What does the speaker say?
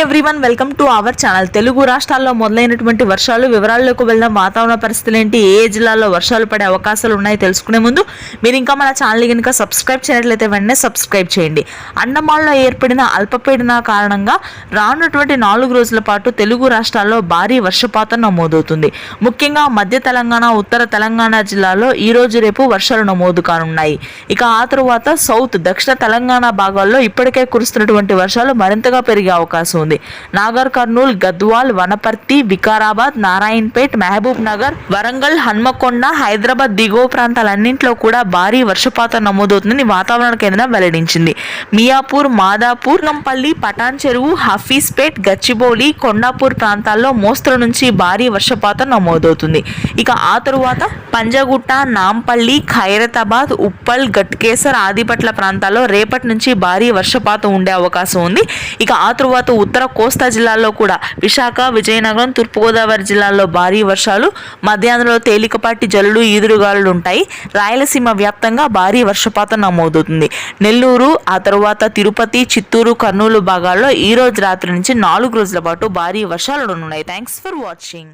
Everyone welcome to our channel. Telugu రాష్ట్రాల్లో మొదలైనటువంటి వర్షాలు వివరాల్లోకి వెళ్దాం. వాతావరణ పరిస్థితులు ఏంటి, ఏ జిల్లాల్లో వర్షాలు పడే అవకాశాలు ఉన్నాయి తెలుసుకునే ముందు మీరు ఇంకా మన ఛానల్ కనుక సబ్స్క్రైబ్ చేయనట్లయితే వెంటనే సబ్స్క్రైబ్ చేయండి. అండమాన్లో ఏర్పడిన అల్పపీడన కారణంగా రానున్నటువంటి 4 రోజుల పాటు తెలుగు రాష్ట్రాల్లో భారీ వర్షపాతం నమోదవుతుంది. ముఖ్యంగా మధ్య తెలంగాణ, ఉత్తర తెలంగాణ జిల్లాల్లో ఈ రోజు రేపు వర్షాలు నమోదు కానున్నాయి. ఇక ఆ తరువాత సౌత్, దక్షిణ తెలంగాణ భాగాల్లో ఇప్పటికే కురుస్తున్నటువంటి వర్షాలు మరింతగా పెరిగే అవకాశం ఉంది. నాగర్ కర్నూల్, గద్వాల్, వనపర్తి, వికారాబాద్, నారాయణపేట్, మహబూబ్ నగర్, వరంగల్, హన్మకొండ, హైదరాబాద్ దిగువ ప్రాంతాలన్నింటిలో కూడా భారీ వర్షపాతం నమోదవుతుందని వాతావరణ కేంద్రం వెల్లడించింది. మియాపూర్, మాదాపూర్, నంపల్లి, పటాన్ చెరువు, హఫీజ్పేట్, గచ్చిబౌలి, కొండాపూర్ ప్రాంతాల్లో మోస్తరు నుంచి భారీ వర్షపాతం నమోదవుతుంది. ఇక ఆ తరువాత పంజగుట్ట, నాంపల్లి, ఖైరతాబాద్, ఉప్పల్, గట్కేసర్, ఆదిపట్ల ప్రాంతాల్లో రేపటి నుంచి భారీ వర్షపాతం ఉండే అవకాశం ఉంది. ఇక ఆ తరువాత ఉత్తర కోస్తా జిల్లాల్లో కూడా విశాఖ, విజయనగరం, తూర్పుగోదావరి జిల్లాల్లో భారీ వర్షాలు, మధ్యాహ్నంలో తేలికపాటి జల్లులు, ఈదురుగాలులు ఉంటాయి. రాయలసీమ వ్యాప్తంగా భారీ వర్షపాతం నమోదవుతుంది. నెల్లూరు, ఆ తరువాత తిరుపతి, చిత్తూరు, కర్నూలు భాగాల్లో ఈ రోజు రాత్రి నుంచి 4 రోజుల పాటు భారీ వర్షాలు ఉన్నాయి. Thanks for watching.